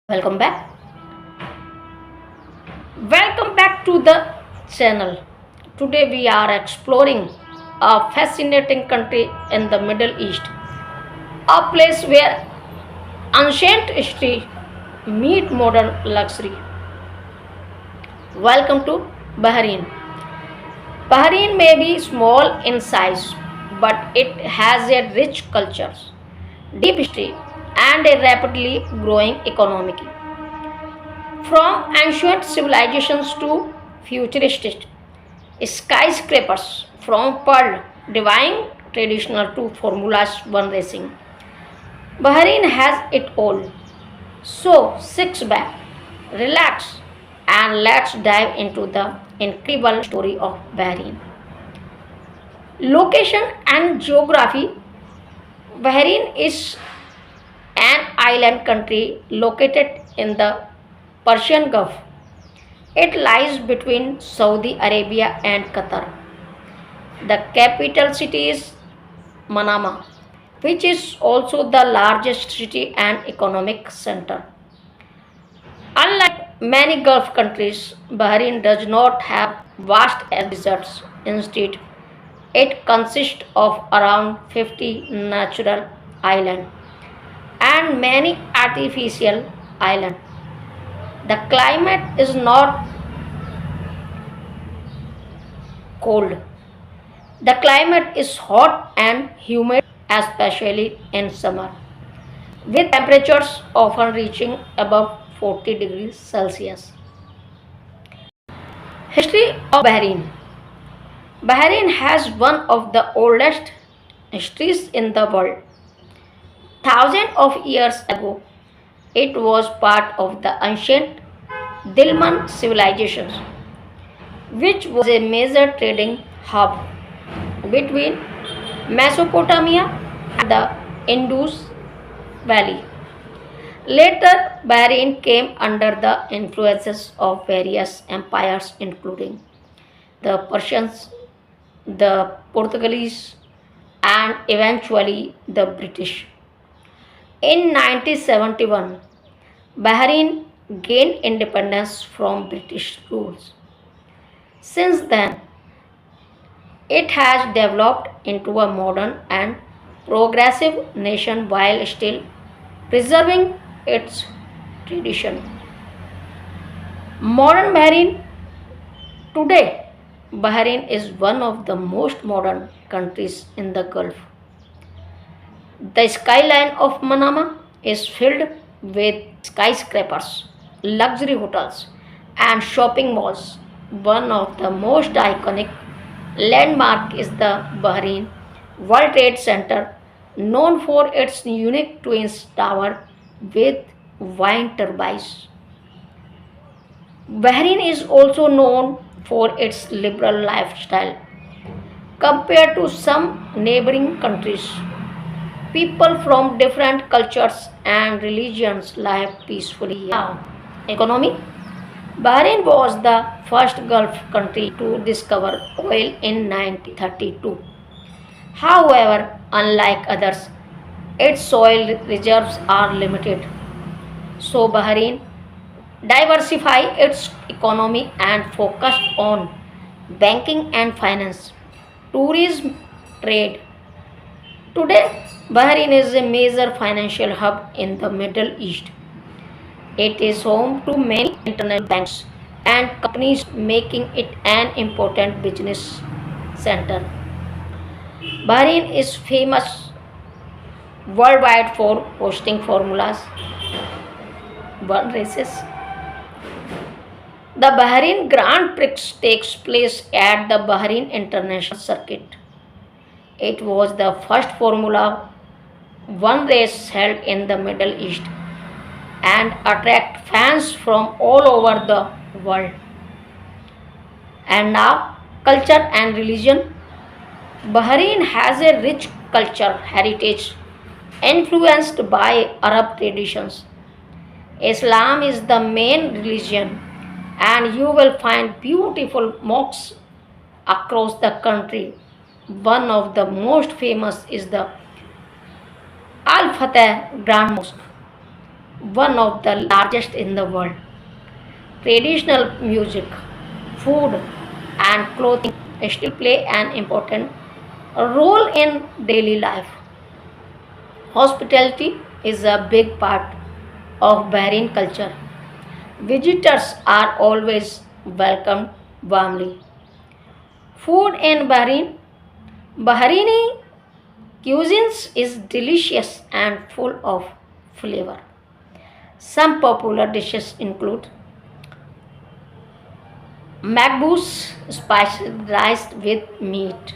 Welcome back. Welcome back to the channel. Today we are exploring a fascinating country in the Middle East, a place where ancient history meet modern luxury. Welcome to Bahrain. Bahrain may be small in size, but it has a rich culture, deep history, and a rapidly growing economy. From ancient civilizations to futuristic skyscrapers, from Pearl divine traditional to Formula One racing, Bahrain has it all. So, sit back, relax, and let's dive into the incredible story of Bahrain. Location and geography. Bahrain is an island country located in the Persian Gulf. It lies between Saudi Arabia and Qatar. The capital city is Manama, which is also the largest city and economic center. Unlike many Gulf countries, Bahrain does not have vast deserts. Instead, it consists of around 50 natural islands and many artificial islands. The climate is not cold. The climate is hot and humid, especially in summer, with temperatures often reaching above 40 degrees Celsius. History of Bahrain. Bahrain has one of the oldest histories in the world. Thousands of years ago, it was part of the ancient Dilmun civilization, which was a major trading hub between Mesopotamia and the Indus Valley. Later, Bahrain came under the influences of various empires, including the Persians, the Portuguese, and eventually the British. In 1971, Bahrain gained independence from British rule. Since then, it has developed into a modern and progressive nation while still preserving its tradition. Modern Bahrain. Today, Bahrain is one of the most modern countries in the Gulf. The skyline of Manama is filled with skyscrapers, luxury hotels, and shopping malls. One of the most iconic landmark is the Bahrain World Trade Center, known for its unique twin tower with wind turbines. Bahrain is also known for its liberal lifestyle. Compared to some neighboring countries, people from different cultures and religions live peacefully here. Now, economy. Bahrain was the first Gulf country to discover oil in 1932. However, unlike others, its soil reserves are limited. So Bahrain diversified its economy and focused on banking and finance, tourism, trade. Today, Bahrain is a major financial hub in the Middle East. It is home to many international banks and companies, making it an important business center. Bahrain is famous worldwide for hosting Formulas One races. The Bahrain Grand Prix takes place at the Bahrain International Circuit. It was the first Formula One race held in the Middle East and attract fans from all over the world. And now, culture and religion. Bahrain has a rich culture heritage influenced by Arab traditions. Islam is the main religion, and you will find beautiful mosques across the country. One of the most famous is the Al Fateh Grand Mosque, one of the largest in the world. Traditional music, food, and clothing still play an important role in daily life. Hospitality is a big part of Bahrain culture. Visitors are always welcomed warmly. Food in Bahraini cuisines is delicious and full of flavor. Some popular dishes include makbous spiced rice with meat,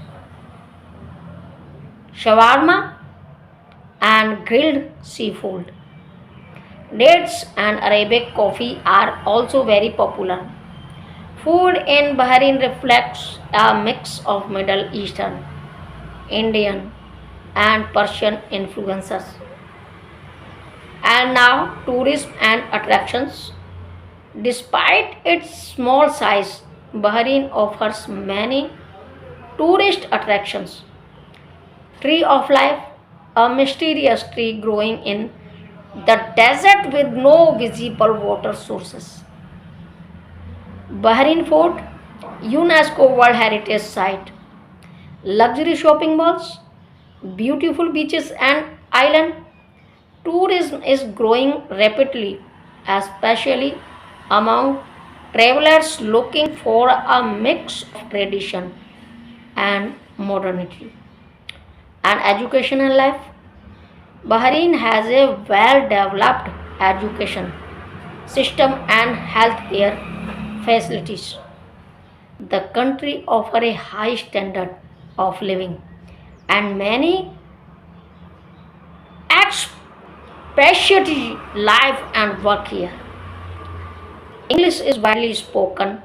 shawarma and grilled seafood. Dates and Arabic coffee are also very popular. Food in Bahrain reflects a mix of Middle Eastern, Indian, and Persian influences. And now, tourism and attractions. Despite its small size, Bahrain offers many tourist attractions. Tree of Life, a mysterious tree growing in the desert with no visible water sources. Bahrain Fort, UNESCO World Heritage Site. Luxury shopping malls, beautiful beaches and island. Tourism is growing rapidly, especially among travelers looking for a mix of tradition and modernity. And education and life. Bahrain has a well developed education system and healthcare facilities. The country offers a high standard of living and many expatriates live and work here. English is widely spoken,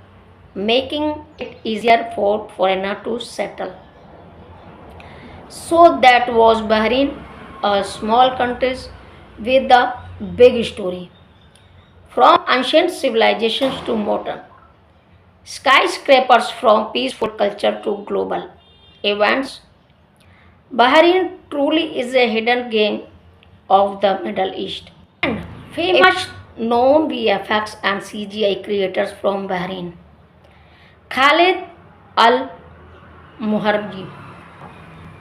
making it easier for foreigners to settle. So that was Bahrain, a small country with a big story. From ancient civilizations to modern skyscrapers, from peaceful culture to global events, Bahrain truly is a hidden gem of the Middle East. And famous known VFX and CGI creators from Bahrain. Khalid Al Muharji,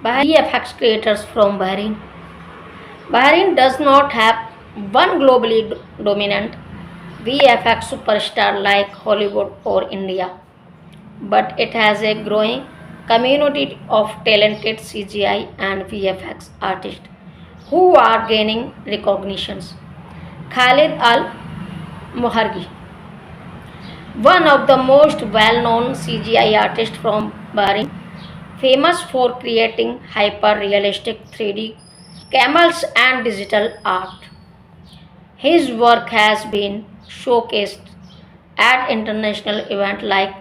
VFX creators from Bahrain. Bahrain does not have one globally dominant VFX superstar like Hollywood or India, but it has a growing community of talented CGI and VFX artists who are gaining recognitions. Khalid Al Muhargi, one of the most well known CGI artists from Bahrain, famous for creating hyper realistic 3D camels and digital art. His work has been showcased at international events like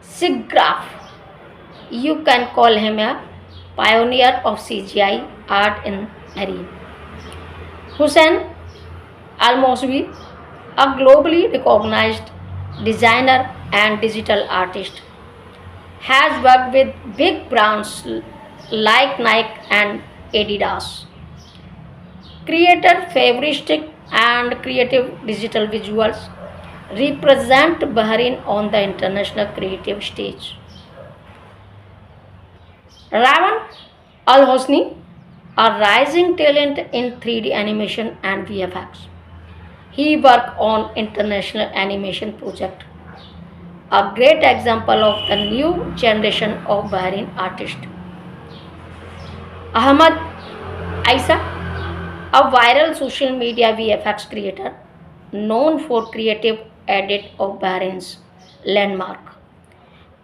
SIGGRAPH. You can call him a pioneer of CGI art in Bahrain. Hussein Al Mosbi, a globally recognized designer and digital artist, has worked with big brands like Nike and Adidas. Creator futuristic and creative digital visuals represent Bahrain on the international creative stage. Ravan Al Hosni, a rising talent in 3D animation and VFX. He worked on international animation project, a great example of the new generation of Bahrain artists. Ahmad Aisa, a viral social media VFX creator known for creative edit of Bahrain's landmark,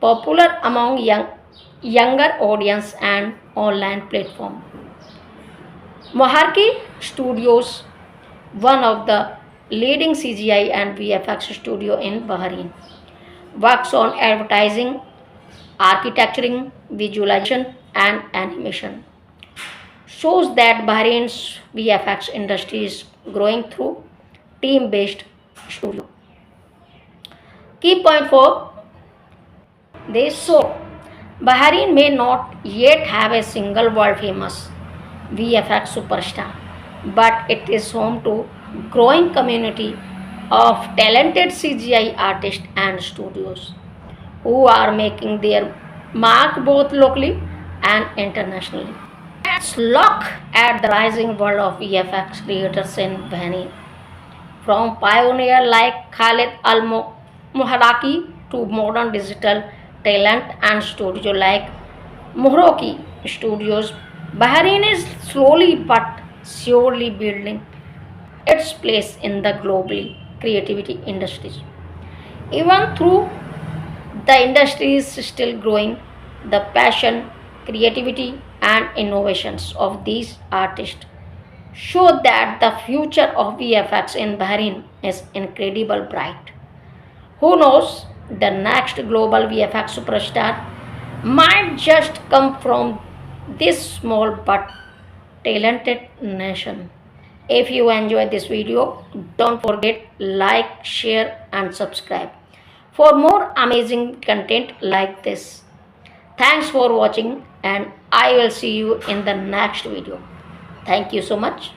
popular among younger audience and online platform. Moharki Studios, one of the leading CGI and VFX studio in Bahrain, works on advertising, architecturing, visualization, and animation. Shows that Bahrain's VFX industry is growing through team-based studio. Key point 4, this show Bahrain may not yet have a single world famous VFX superstar, but it is home to growing community of talented CGI artists and studios who are making their mark both locally and internationally. Let's look at the rising world of VFX creators in Bahrain. From pioneers like Khalid Al Muharaki to modern digital talent and studios like Mohroki Studios, Bahrain is slowly but surely building its place in the globally creativity industries. Even through the industry is still growing, the passion, creativity, and innovations of these artists show that the future of VFX in Bahrain is incredibly bright. Who knows, the next global VFX superstar might just come from this small but talented nation. If you enjoyed this video, don't forget like, share and subscribe for more amazing content like this. Thanks for watching and I will see you in the next video. Thank you so much.